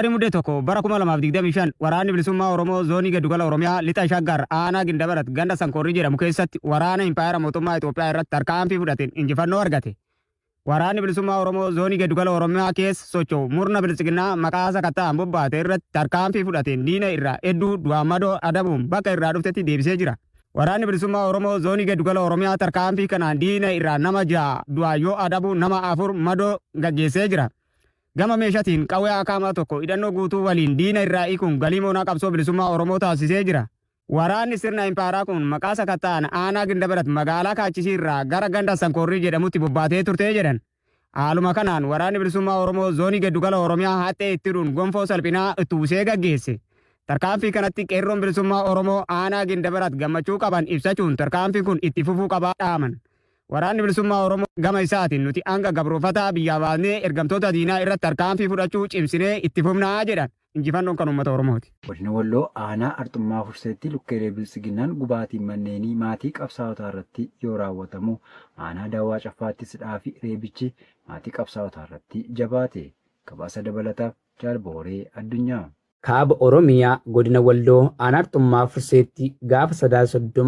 Mudee tokko bara 2025 waraanni bilisummaa Oromoo zoonii Giddugala Oromiyaa lixa Shaggar aanaa Gindabarat ganda Sankorrii jedhamu keessatti waraana impaayera mootummaa Itoophiyaa irratti tarkaanfii fudhateen injifannoo argate. Waraanni bilisummaa Oromoo zoonii Giddugala Oromiyaa keessa socho'u murna bilisiginnaa maqaa sakattaan bobbaate irratti tarkaanfii fudhateen diina irraa hedduu du'aa madoo adabuun bakka irraa dhuftetti deebisee jira. Waraanni bilisummaa Oromoo zoonii Giddugala Oromiyaa tarkaanfii kanaan diina irraa nama 6 du'aa yoo adabu nama 4 madoo gaggeessee jira. Gama meeshaatiin qawwee akaamaa tokko hidhannoo guutuu waliin diina irraa hiikuun galii moonaa qabsoo bilisummaa Oromoo taasisee jira. Waraanni sirna impaaraa kun maqaa sakattaan aanaa Gindabarat magaalaa Kaachisii irraa gara ganda Sankorrii jedhamutti bobbaatee turtee jedhan. Haaluma kanaan waraanni bilisummaa Oromoo zoonii Giddugala Oromiyaa haxee itti hidhuun gonfoo salphinaa itti uwwisee gaggeesse. Tarkaanfii kanatti qeerroon bilisummaa Oromoo aanaa Gindabarat gammachuu qaban ibsachuun tarkaanfii kun itti fufuu qabaa dhaaman. Waraanni bilisummaa Oromoo gama isaatiin nuti hanga gabroofataa biyyaa baasnee ergamtoota diinaa irratti tarkaanfii fudhachuu cimsinee itti fufnaa jedhan. Injifannoon kan uummata Oromooti. Godina Walloo aanaa Arxummaa Furseetti lukkeelee bilisiginnaan gubaatiin manneenii maatii qabsaa'otaa irratti yoo raawwatamu aanaa Daawwaa Caffaattis fi reebichi maatii qabsaa'otaa irratti jabaate. Gabaasa dabalataaf Jaalbooree Addunyaa. Kaaba Oromiyaa godina Walloo aanaa Arxummaa Furseetti gaafa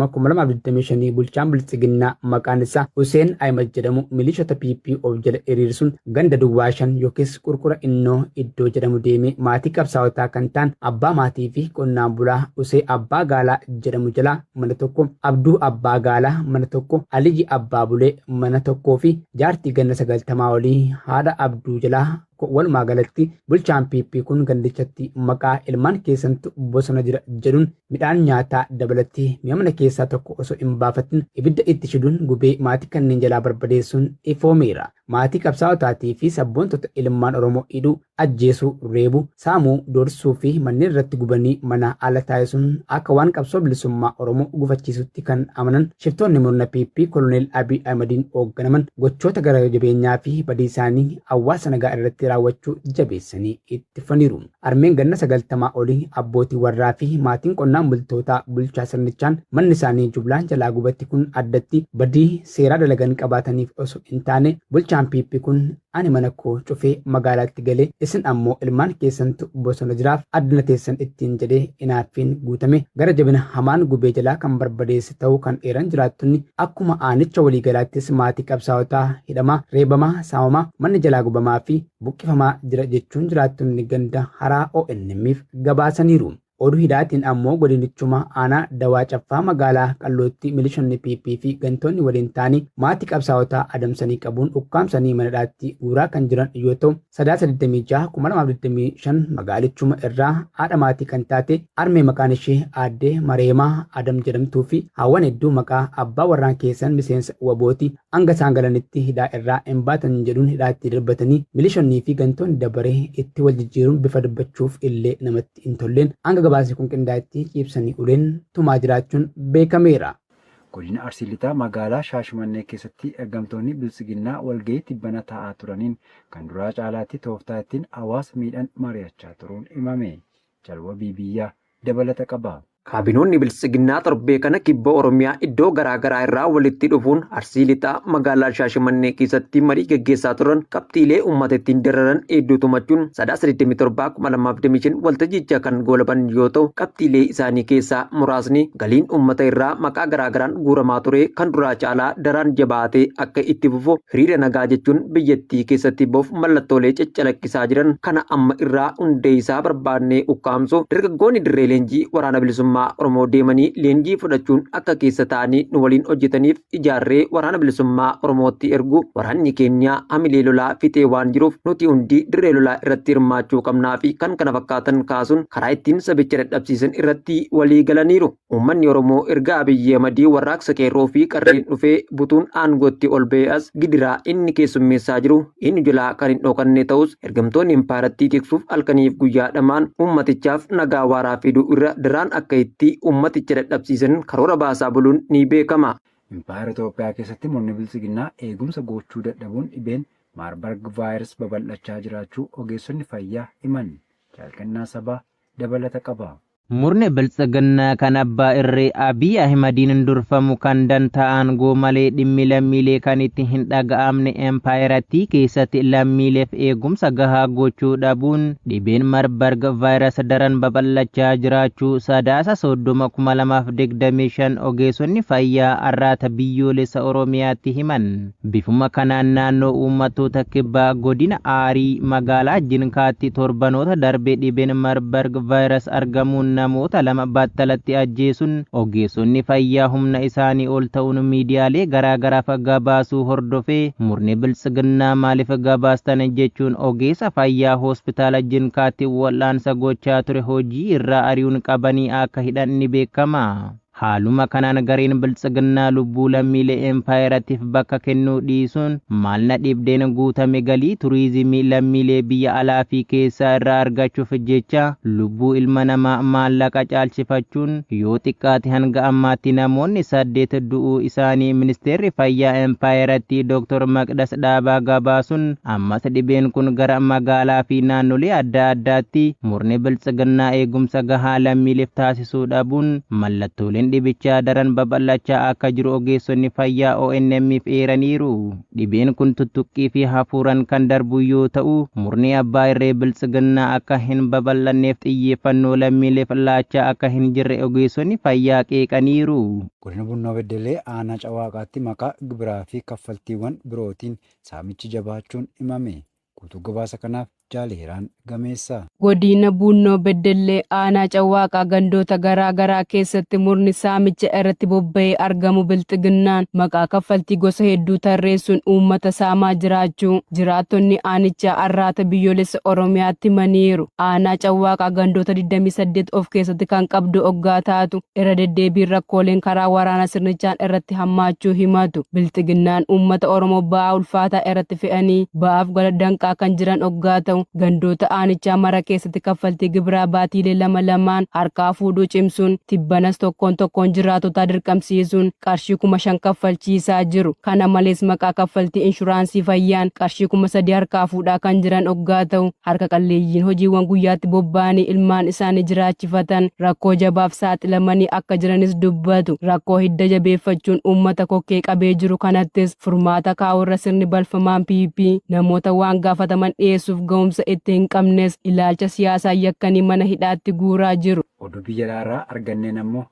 9/30/2025 bulchaan bilisiginnaa maqaan isaa Huseen Ahmed jedhamu milishoota PP of jala hiriirsuun ganda Duwwaa 5 yookiis Qurqura Innoo iddoo jedhamu deemee maatii qabsaa'otaa kan ta'an abbaa maatii fi qonnaan bulaa Husee Abbaa Gaalaa jedhamu jalaa mana tokko, Abduu Abbaa Gaalaa mana tokko, Aliyyi Abbaa Bulee mana tokkoo fi jaartii ganna 90 olii haadha Abduu jalaa walumaa galatti bulchaan PP kun gandichatti maqaa ilmaan keessantu bosona jira jedhuun midhaan nyaataa dabalatee mi'a mana keessaa tokko osoo hin baafatin ibidda itti shiduun gubee maatii kanneen jalaa barbadeessuun ifoomeera. Maatii qabsaa'otaatii fi sabboontota ilmaan Oromoo hidhuu, ajjeesuu, reebuu, saamuu, doorsuu fi manneen irratti gubanii mana ala taasisuun akka waan qabsoo bilisummaa Oromoo gufachiisutti kan amanan shiftoonni murna PP Koloneel Abiy Ahmediin hoogganaman gochoota gara jabeenyaa fi badii isaanii hawaasa nagaa irratti raawwachuu jabeessanii itti faniiru. Armeen ganna 90 olii abbootii warraa fi maatiin qonnaan bultootaa bulchaa sirnichaan manni isaanii jublaan jalaa gubatti kun addatti badii seeraa dalagan qabaataniif osoo hin taane bulchaan PP kun ani mana koo cufee magaalaatti galee isin ammoo ilmaan keessantu bosona jiraaf addana teessan ittiin jedhee inaaffiin guutame gara jabina hamaan gubee jalaa kan barbadeesse ta'uu kan eeran jiraattonni akkuma aanicha waliigalaattis maatii qabsaa'otaa hidhamaa, reebamaa, saamamaa, manni jalaa gubamaa fi buqqifamaa jira jechuun jiraattonni ganda haraa ONM'if gabaasaniiru. Oduu hidhaatiin ammoo godinichuma aanaa Dawaa Caffaa magaalaa Qallootti milishonni PP fi gantoonni waliin ta'anii maatii qabsaa'otaa adamsanii qabuun ukkaamsanii manadhaatti guuraa kan jiran yoo ta'u 9/26/2025 magaalichuma irraa haadha maatii kan taate armee maqaan ishee aaddee Mareemaa Adam jedhamtuu fi haawwan hedduu maqaa abbaa warraan keessan miseensa wabooti hanga isaan galanitti hidhaa irraa hin baatan jedhuun hidhaatti darbatanii milishonnii fi gantoonni dabaree itti wal jijjiiruun bifa dubbachuuf illee namatti hin tolleen hanga gabaasni kun qindaa'etti ciibsanii uleen tumaa jiraachuun beekameera. Godina Arsii Lixaa magaalaa Shaashimannee keessatti ergamtoonni bilisiginnaa walgahii tibbana taa'aa turaniin kan duraa caalaatti tooftaa ittiin hawaasa miidhan mari'achaa turuun himame. Jalwabii biyyaa dabalata qaba. Kaabinoonni bilisiginnaa torbee kana kibba Oromiyaa iddoo garaagaraa irraa walitti dhufuun Arsii Lixaa magaalaa Shaashimannee keessatti marii gaggeessaa turan qabxiilee uummata ittiin dararan hedduu tumachuun 9/27/2025 waltajjicha kan goolaban yoo ta'u qabxiilee isaanii keessaa muraasni galiin uummata irraa maqaa garaagaraan guuramaa ture kan duraa caalaa daraan jabaatee akka itti fufu hiriira nagaa jechuun biyyattii keessatti boof mallattoolee caccalaqqisaa jiran kana amma irraa hundee isaa barbaadnee ukkaamsu dargaggoonni dirree leenjii waraana bilisummaa Oromoo deemanii leenjii fudhachuun akka keessa ta'anii nu waliin hojjetaniif ijaarree waraana bilisummaa Oromootti ergu waraanni keenya hamilee lolaa fixee waan jiruuf nuti hundi dirree lolaa irratti hirmaachuu qabnaa fi kan kana fakkaatan kaasuun karaa ittiin sabicha dadhabsiisan irratti walii galaniiru. Uummanni Oromoo erga Abiyyi Ahmedii warraaqsa qeerroo fi qarreen dhufee butuun aangootti ol ba'ee as gidiraa inni keessummeessaa jiru inni jalaa kan hin dhokanne ta'us ergamtoonni impaaratti tiksuuf halkaniif guyyaadhamaan uummatichaaf nagaa waaraa fiduu irra daraan akka itti ummaticha dadhabsiisan karoora baasaa buluun ni beekama. Impaayera Itoophiyaa keessatti murni bilisiginnaa eegumsa gochuu dadhabuun dhibeen Maarbarg vaayirasii babal'achaa jiraachuu ogeessonni fayyaa himan. Jaalkannaa sabaa dabalata qaba. Murni biltsiginnaa kan abbaa irree Abiy Ahimadiin durfamu kan dantaan goomalee dhimmi lammiilee kan itti hin dhaga'amne empaayirattii keessatti lammiileef eegumsa gahaa gochuu dhabuun dhibeen Marburg vaayirasii daran babal'achaa jiraachuu sadaasa 30/2025 ogeessonni fayyaa arraata biyyoolessa Oromiyaatti himan. Bifuma kanaan naannoo uummattoota kibbaa godina Aarii magaalaa Jinkaatti torbanoota darbee dhibeen Marburg vaayirasii argamuun namoota 2 battalatti ajjeesuun ogeessonni fayyaa humna isaanii ol ta'uun miidiyaalee garaagaraaf gabaasuu hordofee murni biltsiginnaa maaliif gabaastan jechuun ogeessa fayyaa hospitaala Jinkaatti wal'aansa gochaa ture hojii irraa ari'uun qabanii akka hidhan ni beekama. Haaluma kanaan gareen biltsiginnaa lubbuu lammiilee empaayirattiif bakka kennuu dhiisuun maalna dhibdeen guutame galii turiizimii lammiilee biyya alaa fi keessaa irraa argachuuf jecha lubbuu ilma namaa maallaqa caalchifachuun yoo xiqqaate hanga ammaatti namoonni 8 du'uu isaanii ministeerri fayyaa empaayirattii Dr. Maqdas Dhaabaa gabaasuun ammas dhibeen kun gara magaalaa fi naannolee adda addaatti murni biltsiginnaa eegumsa gahaa lammiileef taasisuu dhabuun mallattooleen dhibichaa daran babal'achaa akka jiru ogeessonni fayyaa ONM'if eeraniiru. Dhibeen kun tuttuqqii fi hafuuran kan darbu yoo ta'u murni abbaa irree biltsiginnaa akka hin babal'anneef xiyyeeffannoo lammiileef laachaa akka hin jirre ogeessonni fayyaa qeeqaniiru. Godina Bunnoo Beddelee aanaa Cawaaqaatti maqaa gibiraa fi kaffaltiiwwan birootiin saamichi jabaachuun himame. Guutuu gabaasa kanaaf Jaaleeraan Gameessaa. Godina Bunnoo Beddelee aanaa Cawaaqaa gandoota garaa keessatti murni saamicha irratti bobba'ee argamu biltsiginnaan maqaa kaffaltii gosa hedduu tarreessuun uummata saamaa jiraachuu jiraattonni aanichaa arraata biyyoolessa Oromiyaatti himaniiru. Aanaa Cawaaqaa gandoota 28 of keessatti kan qabdu oggaa taatu irra deddeebiin rakkooleen karaa waraana sirnichaan irratti hammaachuu himatu. Biltsiginnaan uummata Oromoo ba'aa ulfaataa irratti fe'anii ba'aaf danqaa kan jiran oggaa ta'u gandoota aanichaa mara keessatti kaffaltii gibiraa baatiilee 2 harkaa fuudhuu cimsuun tibbanas tokkoon jiraatota dirqamsiisuun qarshii 5,000 kaffalchiisaa jiru. Kana malees maqaa kaffaltii inshuraansii fayyaan qarshii 3,000 harkaa fuudhaa kan jiran oggaa ta'u harka qalleeyyiin hojiiwwan guyyaatti bobba'anii ilmaan isaanii jiraachifatan rakkoo jabaaf saaxilamanii akka jiranis dubbatu. Rakkoo hidda jabeeffachuun uummata kokkee qabee jiru kanattis furmaata kaa'urra sirni balfamaan PP namoota waan gaafataman dhiyeessuuf ga'umsa itti hin qabnes ilaalcha siyaasaa yakkanii mana hidhaatti guuraa jiru. Oduu biyya alaa arganneen ammoo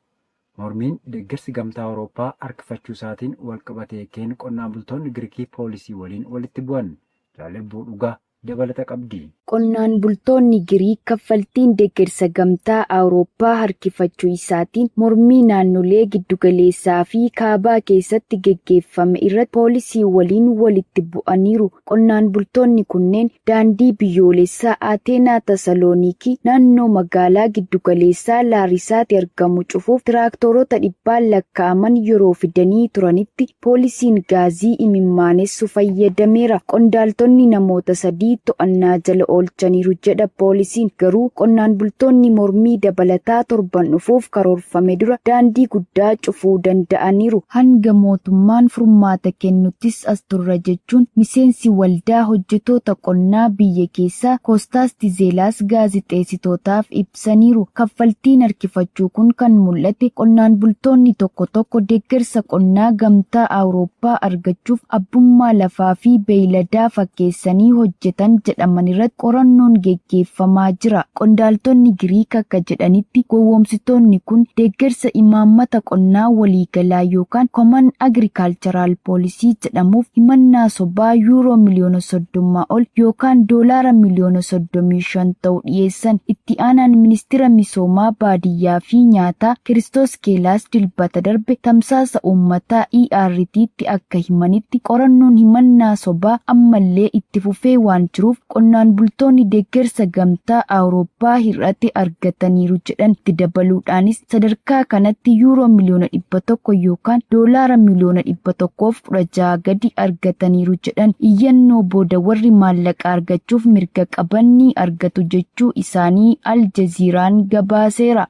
mormiin deeggarsi gamtaa Awurooppaa harkifachuu isaatiin walqabatee keen qonnaan bultoonni Giriikii poolisii waliin walitti bu'an. Jaallebbuu dhugaa dabalata qabdi. Qonnaan bultoonni Giriik kaffaltiin deeggarsa gamtaa Awurooppaa harkifachuu isaatiin mormii naannolee giddugaleessaa fi kaabaa keessatti geggeeffame irratti poolisii waliin walitti bu'aniiru. Qonnaan bultoonni kunneen daandii biyyoolessaa Ateenaa Tasaloonikii naannoo magaalaa giddugaleessaa Laarisaatti argamu cufuuf tiraaktorota 100 lakkaa'aman yeroo fidanii turanitti poolisiin gaazii imimmaanessu fayyadameera. Qondaaltonni namoota 3 to'annaa jala oolchaniiru jedha poolisiin. Garuu qonnaan bultoonni mormii dabalataa 7 dhufuuf karoorfame dura daandii guddaa cufuu danda'aniiru. Hanga mootummaan furmaata kennuttis as turra jechuun miseensi waldaa hojjetoota qonnaa biyya keessaa Koostaas Tizeelaas gaazixeessitootaaf ibsaniiru. Kaffaltiin harkifachuu kun kan mul'ate qonnaan bultoonni tokko deeggarsa qonnaa gamtaa Awurooppaa argachuuf abbummaa lafaa fi beeyladaa fakkeessanii hojjetan jedhaman irratti qorannoon geggeeffamaa jira. Qondaaltonni Giriik akka jedhanitti gowwoomsitoonni kun deeggarsa imaammata qonnaa waliigalaa yookaan Common Agricultural Policy jedhamuuf himannaa sobaa yuuroo miliyoona 30 ol yookaan doolaara miliyoona 35 ta'u dhiyeessan. Itti aanaan ministeera misoomaa baadiyyaa fi nyaataa Kiristoos Keelaas dilbata darbe tamsaasa uummataa ERT'tti akka himanitti qorannoon himannaa sobaa ammallee itti fufee waan jiruuf qonnaan bultoonni deeggarsa gamtaa Awurooppaa hir'ate argataniiru jedhan. Itti dabaluudhaanis sadarkaa kanatti yuuroo miliyoona 100 yookaan doolaara miliyoona 116 gadi argataniiru jedhan. Iyyannoo booda warri maallaqa argachuuf mirga qaban ni argatu jechuu isaanii Aljaziiraan gabaaseera.